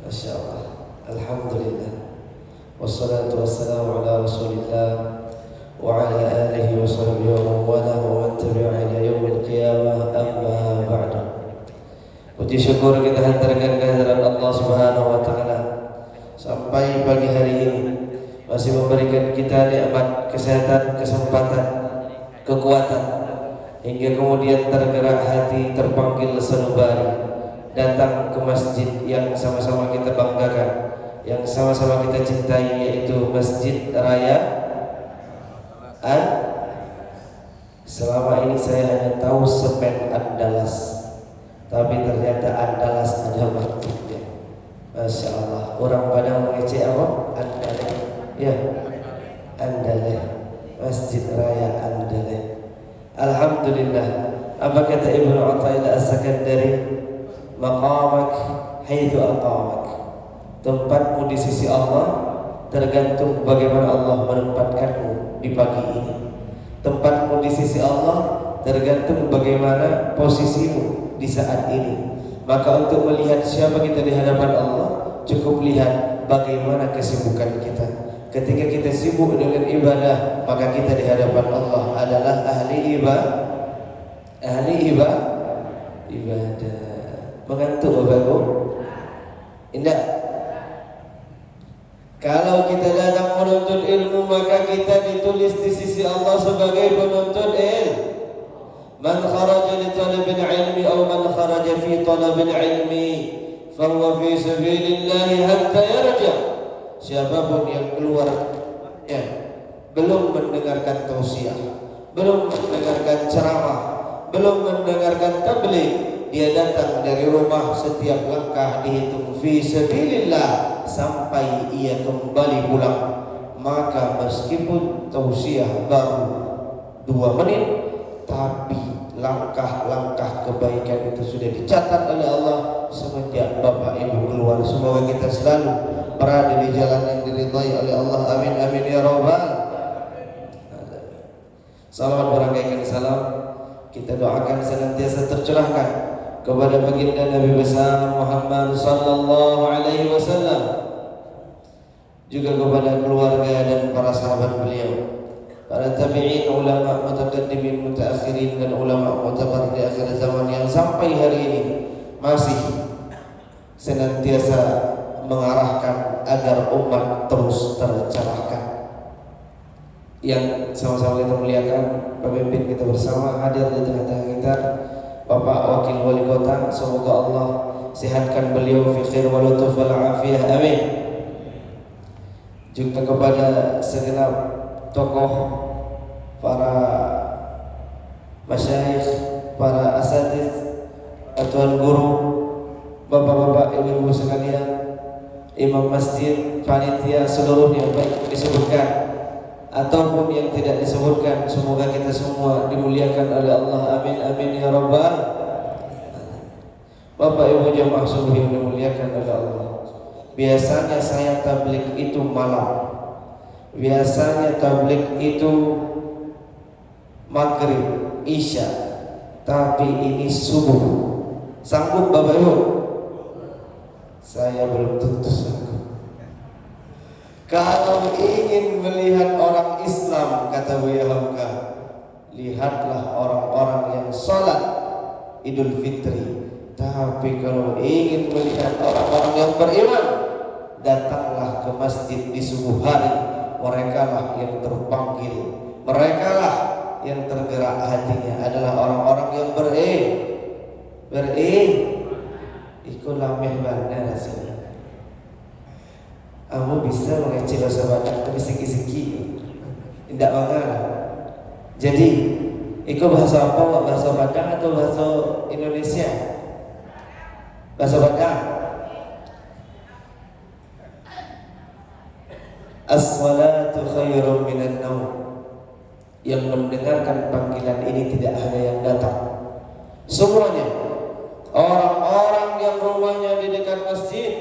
Masya Allah. Alhamdulillah. Wassalatu wassalamu ala rasulillah wa ala alihi wa sahbihi wa wala wa man tabi'a ila yaumil qiyamah amma ba'du. Puji syukur kita hantarkan kehadirat Allah Subhanahu wa taala sampai pagi hari ini masih memberikan kita nikmat kesehatan, kesempatan, kekuatan hingga kemudian tergerak hati, terpanggil sanubari datang ke masjid yang sama-sama kita banggakan, yang sama-sama kita cintai, yaitu Masjid Raya An. Selama ini saya hanya tahu Sepen Andalas, tapi ternyata Andalas ada masjidnya. Masya Allah. Orang Padang mengecek apa? Andaleh. Ya, Andaleh. Masjid Raya Andaleh. Alhamdulillah. Apa kata Ibnu Athaillah As-Sakandari? Maqamak haitsu aqamak. Tempatmu di sisi Allah tergantung bagaimana Allah menempatkanmu di pagi ini. Tempatmu di sisi Allah tergantung bagaimana posisimu di saat ini. Maka untuk melihat siapa kita di hadapan Allah, cukup lihat bagaimana kesibukan kita. Ketika kita sibuk dengan ibadah, maka kita di hadapan Allah adalah ahli ibadah. Mengantuk Bapak Ibu? Indah. Kalau kita datang menuntut ilmu, maka kita ditulis di sisi Allah sebagai penuntut ilmu. Man kharaja li talabil ilmi aw man kharaja fi talabil ilmi fahuwa fi sabilillah hatta yarja. Siapapun yang keluar belum mendengarkan tausiah, belum mendengarkan ceramah, belum mendengarkan tabligh, dia datang dari rumah, setiap langkah dihitung fi sabilillah sampai ia kembali pulang. Maka meskipun tausiah baru 2 menit, tapi langkah-langkah kebaikan itu sudah dicatat oleh Allah semenjak Bapak Ibu keluar. Semoga kita selalu berada di jalan yang diridhai oleh Allah. Amin amin ya rabbal alamin. Salawat berangkaikan salam kita doakan senantiasa tercurahkan kepada baginda Nabi besar Muhammad sallallahu alaihi wasallam, juga kepada keluarga dan para sahabat beliau, para tabi'in, ulama mutaqaddimin, mutaakhirin, dan ulama mutabar di akhir zaman yang sampai hari ini masih senantiasa mengarahkan agar umat terus tercerahkan. Yang sama-sama kita muliakan pemimpin kita bersama hadir di tengah-tengah kita, Bapak Wakil Wali Kota, semoga Allah sehatkan beliau fi khair wa lutuf wal afiyah, amin. Juga kepada segenap tokoh, para masyayikh, para asatiz, tuan guru, bapak-bapak, ibu-ibu sekalian, imam masjid, panitia, seluruhnya baik disebutkan ataupun yang tidak disebutkan, semoga kita semua dimuliakan oleh Allah, amin amin ya rabbal. Bapak Ibu jamaah subuh yang dimuliakan oleh Allah, biasanya saya tabligh itu malam, biasanya tabligh itu maghrib, isya, tapi ini subuh. Sanggup Bapak Ibu? Saya belum tentu sanggup. Kalau ingin melihat orang Islam, kata Buya Hamka, lihatlah orang-orang yang sholat Idul Fitri. Tapi kalau ingin melihat orang-orang yang beriman, datanglah ke masjid di subuh hari. Mereka lah yang terpanggil, mereka lah yang tergerak hatinya, adalah orang-orang yang ikut lameh bana rasanya. Kamu bisa mengecil bahasa Batak tapi siki-siki, tidak mengarah. Jadi ikut bahasa apa? Bahasa Batak atau bahasa Indonesia? Bahasa Batak. As-salatu khairun minan naum. Yang mendengarkan panggilan ini tidak hanya yang datang, semuanya. Orang-orang yang rumahnya di dekat masjid,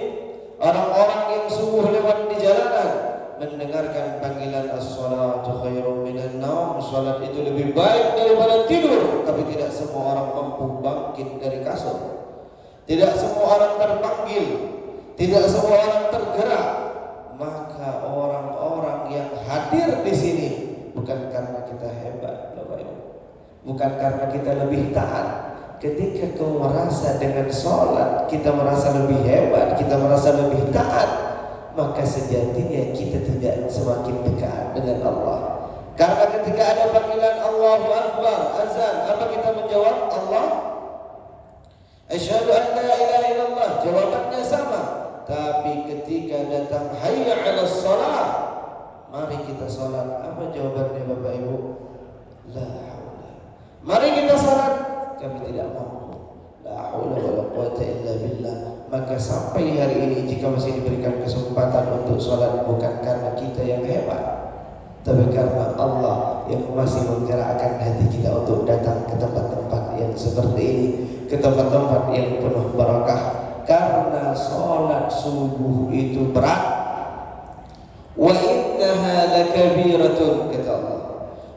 orang-orang yang subuh lewat di jalanan, mendengarkan panggilan as-salatu khairun minan naum. Salat itu lebih baik daripada tidur. Tapi tidak semua orang mampu bangkit dari kasur. Tidak semua orang terpanggil. tidak semua orang tergerak. Maka orang-orang yang hadir di sini bukan karena kita hebat, Bapak Ibu, bukan karena kita lebih taat. Ketika kau merasa dengan sholat kita merasa lebih hebat, kita merasa lebih taat, maka sejatinya kita tidak semakin dekat dengan Allah. Karena ketika ada panggilan Allahu Akbar, azan, apa kita menjawab? Allah, asyhadu an la ilaha illallah, jawabannya sama. Tapi ketika datang hayya 'alas shalah, mari kita sholat, apa jawabannya Bapak Ibu? La haula. Mari kita sholat, kami tidak mampu. La haula wala quwata illa billah. Maka sampai hari ini jika masih diberikan kesempatan untuk sholat, bukan karena kita yang hebat, tapi karena Allah yang masih menggerakkan hati kita untuk datang ke tempat-tempat yang seperti ini, ke tempat-tempat yang penuh barakah. Karena sholat subuh itu berat. Wa innaha lakabiratun, kata Allah.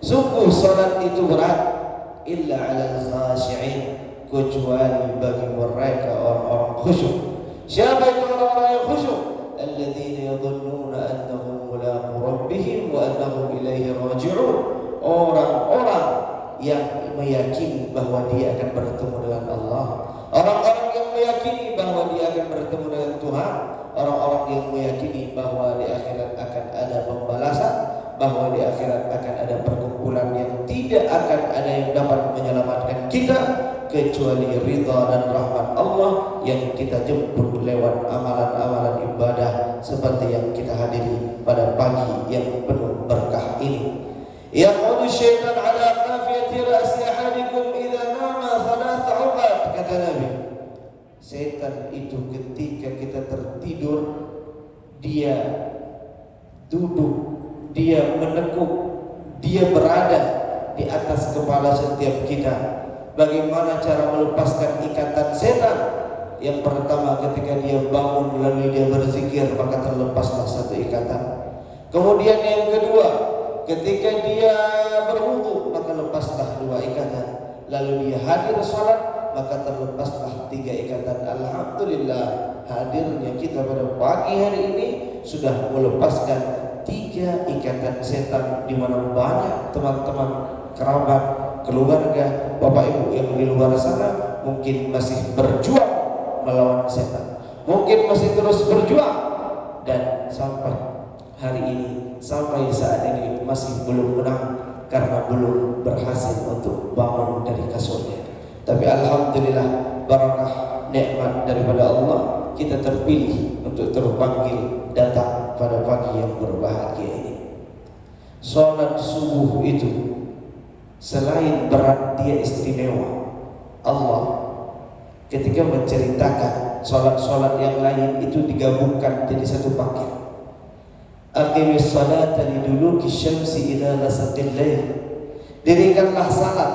Sungguh sholat itu berat. Illa 'alal khashi'in, kecuali bagi mereka orang-orang khusyuk. Siapa itu orang-orang yang khusyuk? Alladzina yadhunnuna annahum mulaqu rabbihim wa annahum ilaihi raji'un. Orang-orang yang meyakini bahwa dia akan bertemu dengan Allah. Orang-orang yang meyakini bahwa dia akan bertemu dengan Tuhan. Orang-orang yang meyakini bahwa di akhirat akan ada pembalasan, bahwa di akhirat akan ada perkumpulan yang tidak akan ada yang dapat menyelamatkan kita kecuali ridha dan rahmat Allah yang kita jemput lewat amalan-amalan ibadah seperti yang kita hadiri pada pagi yang penuh berkah ini. Yaqulu syaitan ala qafiyati ra'si ahadikum idza nama thalatha 'uqad, kata Nabi. Setan itu ketika kita tertidur, dia duduk, dia menekuk, dia berada di atas kepala setiap kita. Bagaimana cara melepaskan ikatan setan? Yang pertama, ketika dia bangun lalu dia berzikir, maka terlepaslah satu ikatan. Kemudian yang kedua, ketika dia berwudu, maka lepaslah dua ikatan. Lalu dia hadir sholat, maka terlepaslah tiga ikatan. Alhamdulillah, hadirnya kita pada pagi hari ini sudah melepaskan tiga ikatan setan, di mana banyak teman-teman, kerabat, keluarga, bapak ibu yang di luar sana mungkin masih berjuang melawan setan, mungkin masih terus berjuang, dan sampai hari ini, sampai saat ini masih belum menang karena belum berhasil untuk bangun dari kasurnya. Tapi alhamdulillah, barakah nikmat daripada Allah, kita terpilih untuk terpanggil datang pada pagi yang berbahagia ini. Salat subuh itu selain berat, dia istimewa. Allah ketika menceritakan salat-salat yang lain itu digabungkan jadi satu paket. Aqimis salata liduluki syamsi ila ghasaqil lail. Dirikanlah salat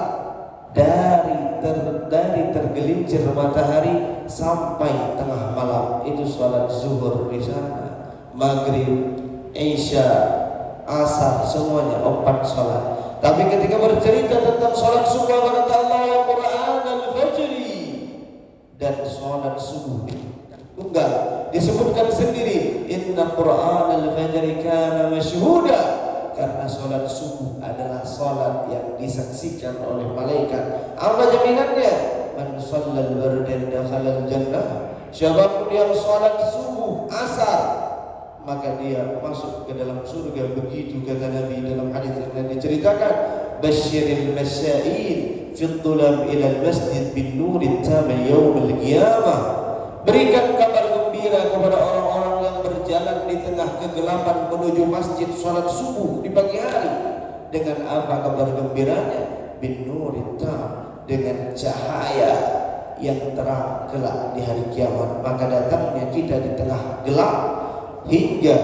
dari tergelincir matahari sampai tengah malam. Itu salat zuhur di sana, maghrib, isya, asar, semuanya 4 salat. Tapi ketika bercerita tentang salat subuh, kata Allah, Quran al-fajri, dan salat subuh tunggal disebutkan sendiri, inna Quran al-fajri kana masyhuda, karena salat subuh adalah salat yang disaksikan oleh malaikat. Apa jaminannya? Man shallal bardan dakhala al-jannah. Siapapun yang salat subuh asar, maka dia masuk ke dalam surga. Begitu kata Nabi dalam hadis yang diceritakan, basyiril masya'in fi dhulam ila al-masjid bin nuri tam yaum al-qiyamah. Berikan kabar gembira kepada orang-orang yang berjalan di tengah kegelapan menuju masjid salat subuh di pagi hari. Dengan apa kabar gembiranya? Bin nuri tam, dengan cahaya yang terang kelak di hari kiamat. Maka datangnya kita di tengah gelap hingga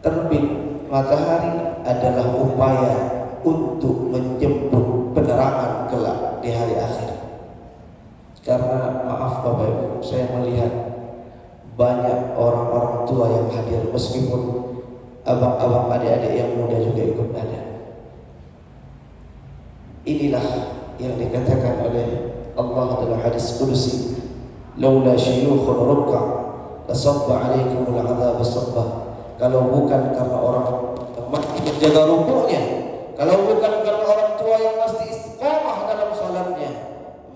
terbit matahari adalah upaya untuk menjemput penerangan kelak di hari akhir. Karena maaf Bapak Ibu, saya melihat banyak orang-orang tua yang hadir, meskipun abang-abang adik-adik yang muda juga ikut ada. Inilah yang dikatakan oleh Allah dalam hadis qudsi, laula syuyukhun ruk'a lasabba alaikumul adzab sabba. Kalau bukan karena orang mati menjaga rukuknya, kalau bukan karena orang tua yang mesti istiqomah dalam salatnya,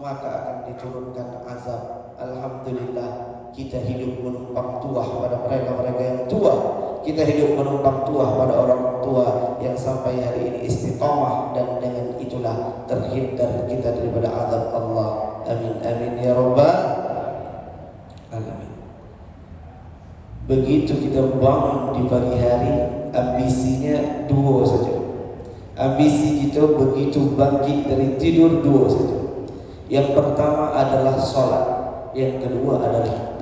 maka akan diturunkan azab. Alhamdulillah, kita hidup menumpang tuah pada mereka-mereka yang tua. Kita hidup menumpang tuah pada orang tua yang sampai hari ini istiqomah, dan dengan itulah terhindar kita daripada azab Allah. Amin amin ya rabbal alamin. Begitu kita bangun di pagi hari, ambisinya dua saja. Ambisi kita begitu bangkit dari tidur dua saja. Yang pertama adalah sholat, yang kedua adalah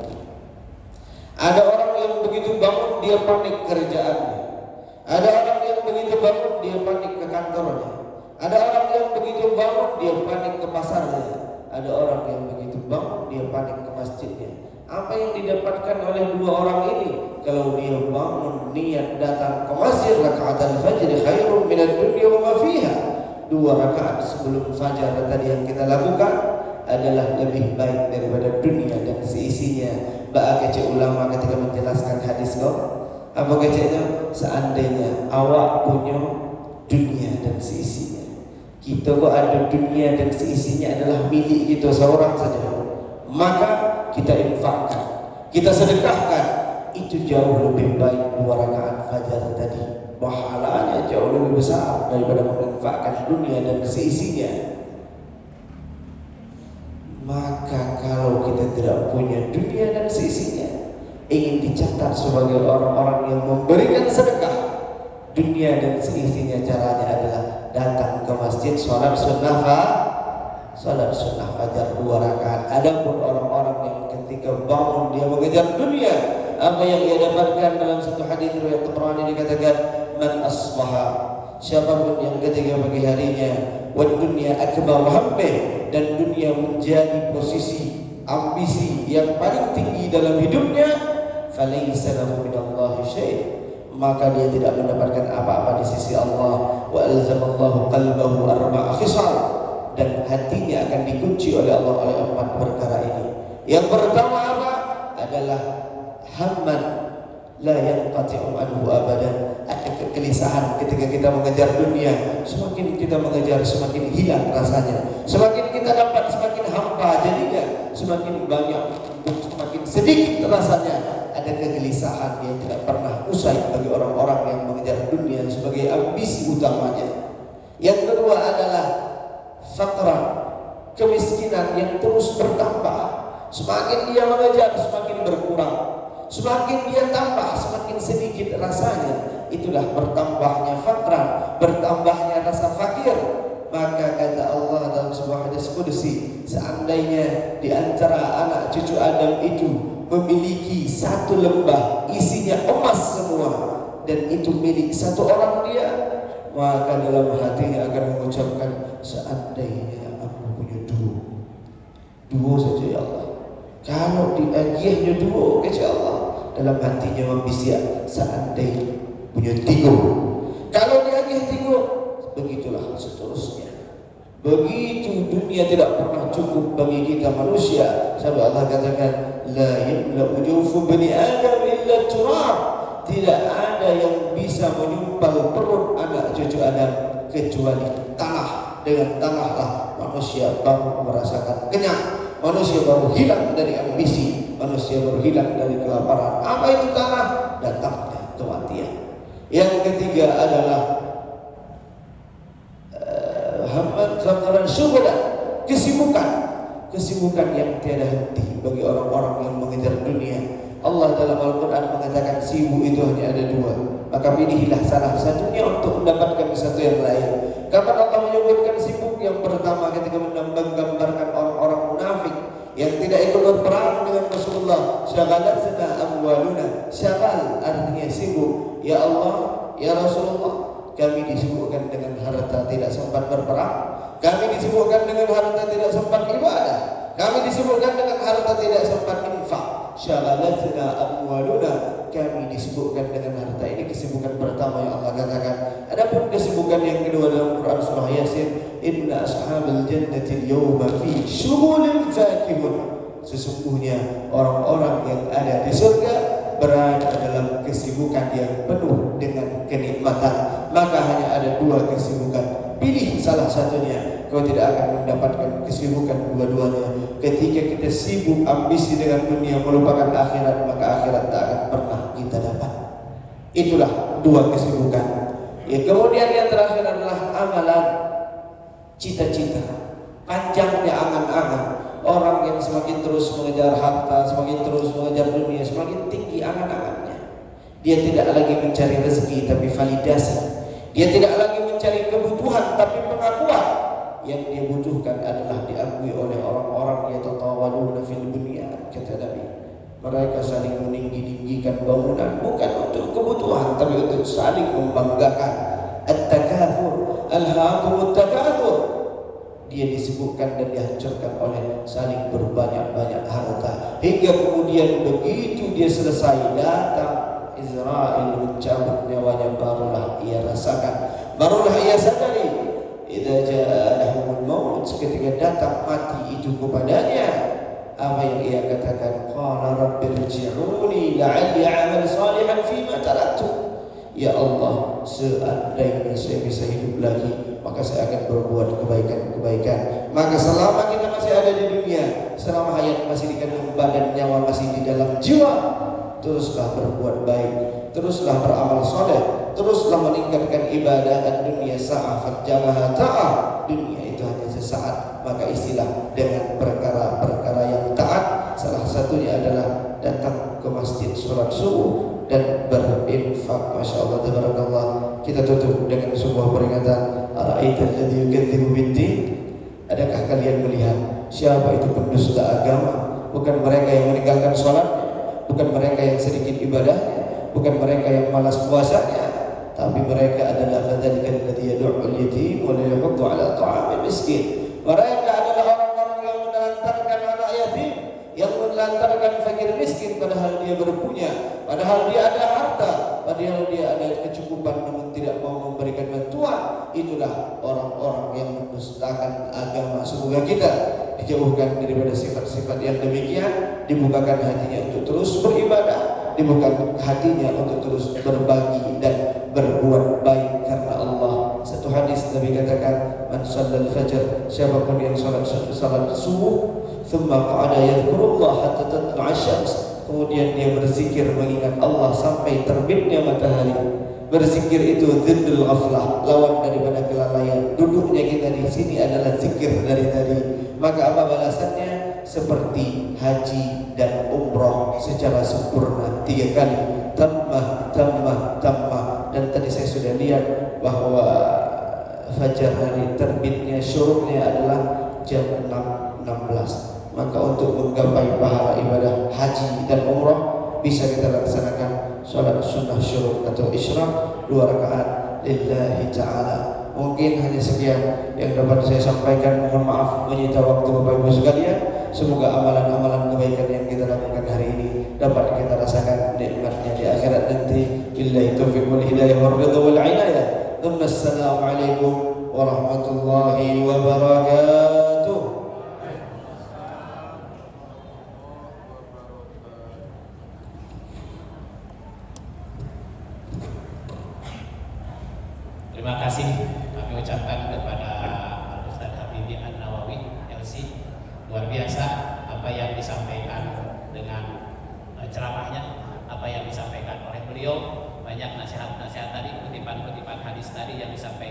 ada orang yang begitu bangun dia panik kerjaannya. Ada orang yang begitu bangun dia panik ke kantornya. Ada orang yang begitu bangun dia panik ke pasarnya. Ada orang yang begitu bangun dia panik ke masjidnya. Apa yang didapatkan oleh dua orang ini? Kalau dia bangun niat datang ke masjid, rakaat al-fajr khairun minad dunya wa ma fiha. 2 rakaat sebelum fajar tadi yang kita lakukan adalah lebih baik daripada dunia dan seisinya. Bak kecil ulama ketika menjelaskan hadis kau, apa kecilnya? Seandainya awak punya dunia dan seisinya, kita kok ada dunia dan seisinya adalah milik kita seorang saja, maka kita infakkan, kita sedekahkan, itu jauh lebih baik 2 rakaat fajar tadi. Pahalanya jauh lebih besar daripada menginfakkan dunia dan seisinya. Maka kalau kita tidak punya dunia dan seisinya, ingin dicatat sebagai orang-orang yang memberikan sedekah, dunia dan seisinya caranya adalah datang ke masjid, sholat sunnah fajar 2 rakaat. Adapun orang-orang yang ketika bangun dia mengejar dunia, apa yang ia dapatkan dalam satu hadis riwayat Tabrani dikatakan, man asbaha, siapapun yang ketika pagi harinya wa dunya akbar hammih, dan dunia menjadi posisi ambisi yang paling tinggi dalam hidupnya, falaysa lahu minallahi syai', maka dia tidak mendapatkan apa-apa di sisi Allah. Wa alzamallahu qalbahu arba'a khisal, dan hatinya akan dikunci oleh Allah oleh 4 perkara ini. Yang pertama apa? Adalah hamman la yanqati'u anhu abadan. Ada kegelisahan ketika kita mengejar dunia. Semakin kita mengejar, semakin hilang rasanya. Semakin kita dapat, semakin hampa jadinya. Semakin banyak, semakin sedikit rasanya. Ada kegelisahan yang tidak pernah usai bagi orang-orang yang mengejar dunia sebagai ambisi utamanya. Yang kedua adalah faqran, kemiskinan yang terus bertambah. Semakin dia mengejar, semakin berkurang. Semakin dia tambah, semakin sedikit rasanya. Itulah bertambahnya faqran, bertambahnya rasa fakir. Maka kata Allah dalam sebuah hadis qudsi, seandainya di antara anak cucu Adam itu memiliki 1 lembah isinya emas semua, dan itu milik 1 orang dia, maka dalam hatinya akan mengucapkan, seandainya aku punya 2 saja ya Allah. Kalau diagihnya 2 kata Allah, dalam hatinya membisiak, seandainya punya 3. Kalau diagih 3, begitulah seterusnya. Begitu dunia tidak pernah cukup bagi kita manusia. Sebab Allah katakan, la yamla'u jawfu bani Adam illa turab. Tidak ada yang bisa menyumpal perut anak cucu Adam kecuali tanah. Dengan tanahlah manusia baru merasakan kenyang. Manusia baru hilang dari ambisi, manusia baru hilang dari kelaparan. Apa itu tanah? Datangnya kematian. Yang ketiga adalah hamman faqran syughlan, kesibukan yang tiada henti bagi orang-orang yang mengejar dunia. Allah dalam Al-Quran mengatakan sibuk itu hanya ada 2, maka pilihlah salah satunya untuk mendapatkan satu yang lain. Kapan Allah menyebutkan sibuk? Yang pertama ketika menggambarkan orang-orang munafik yang tidak ikut berperang dengan Rasulullah. Syaghalatna amwaluna, syaghal artinya sibuk. Ya Allah, ya Rasulullah, kami disibukkan dengan harta, tidak sempat berperang. Kami disibukkan dengan harta, tidak sempat ibadah. Kami disibukkan dengan harta, tidak sempat infak. Syaghalatna amwaluna, kami disibukkan dengan harta. Ini kesibukan pertama yang Allah katakan. Adapun kesibukan yang kedua dalam Quran surah Yasin, inna ashabal jannati al-yawma fi syughulin fakihun. Sesungguhnya orang-orang yang ada di surga berada dalam kesibukan yang penuh dengan kenikmatan, maka hanya ada dua kesibukan. Pilih salah satunya, kau tidak akan mendapatkan kesibukan dua-duanya. Ketika kita sibuk ambisi dengan dunia melupakan akhirat, maka akhirat tak akan pernah kita dapat. Itulah dua kesibukan. Ya, kemudian yang terakhir adalah amalan, cita-cita, panjangnya angan-angan. Orang yang semakin terus mengejar harta, semakin terus mengejar dunia, semakin tinggi angan-angannya. Dia tidak lagi mencari rezeki tapi validasi. Dia tidak lagi mencari kebutuhan tapi pengakuan. Yang dia butuhkan adalah diakui oleh orang-orang yang tatawaluna fil bunyan, kata Nabi. Mereka saling meninggi-tinggikan bangunan bukan untuk kebutuhan tapi untuk saling membanggakan. At-takatsur, alhaakumut takatsur. Dia disibukkan dan dihancurkan oleh saling berbanyak-banyak harta, hingga kemudian begitu dia selesai, datang Israel mencabut nyawanya, barulah ia rasakan, barulah ia sadari. Idza jaa lahumul maut, ketika datang mati itu kepadanya, apa yang ia katakan? Qala rabbirji'uni la'alli a'mal salihan fima taraktu. Ya Allah, seandainya saya bisa hidup lagi, maka saya akan berbuat kebaikan-kebaikan. Maka selama kita masih ada di dunia, selama hayat masih di kandung badan, nyawa masih di dalam jiwa, teruslah berbuat baik, teruslah beramal soleh, teruslah meningkatkan ibadah. Dunia sa'afat jamaha ta'ah, dunia itu hanya sesaat. Maka istilah dengan perkara-perkara yang taat, salah satunya adalah datang ke masjid sholat subuh dan berinfak. Masya Allah, tabarakallah. Kita tutup dengan sebuah peringatan. Ara'aital ladzi yukadzibu bid-din? Adakah kalian melihat siapa itu pendusta agama? Bukan mereka yang meninggalkan sholat, bukan mereka yang sedikit ibadahnya, bukan mereka yang malas puasanya, tapi mereka adalah fadzalika alladzi yad'u al-yatim wa la yahuddu 'ala ta'amil miskin. Mereka adalah orang-orang yang menelantarkan anak yatim, yang menelantarkan fakir miskin, padahal dia berpunya, padahal dia ada harta, padahal dia ada kecukupan, namun tidak mau memberikan bantuan. Itulah orang-orang yang mendustakan agama. Semoga kita dijauhkan daripada sifat-sifat yang demikian, dibukakan hatinya untuk terus beribadah, dibukakan hatinya untuk terus berbagi dan berbuat baik karena Allah. Satu hadis Nabi katakan, man shallal fajr, siapapun yang salat subuh, thumma qa'ada yadhkurullah hatta tatlu'a asy-syams, kemudian dia berzikir mengingat Allah sampai terbitnya matahari. Berzikir itu ziddul ghaflah, lawan daripada kelalaian. Duduknya kita di sini adalah zikir dari tadi. Maka apa balasannya? Seperti haji dan umroh secara sempurna 3 kali. Tammah, tammah, tammah. Dan tadi saya sudah lihat bahwa fajar hari terbitnya, syuruknya adalah jam 6.16. Maka untuk menggapai pahala ibadah haji dan umrah, bisa kita laksanakan sholat sunnah syuruk atau isyraq 2 rakaat lillahi ta'ala. Mungkin hanya sekian yang dapat saya sampaikan. Mohon maaf menyita waktu Bapak Ibu sekalian. Semoga amalan-amalan kebaikan yang kita lakukan hari ini dapat kita rasakan nikmatnya di akhirat nanti. Billahi taufiq wal hidayah wal ridha wal inayah. Assalamualaikum warahmatullahi wabarakatuh. Terima kasih kami ucapkan kepada Ustaz Habibie An-Nawawi LC. Luar biasa apa yang disampaikan dengan ceramahnya, apa yang disampaikan oleh beliau. Banyak nasihat-nasihat tadi, kutipan-kutipan hadis tadi yang disampaikan.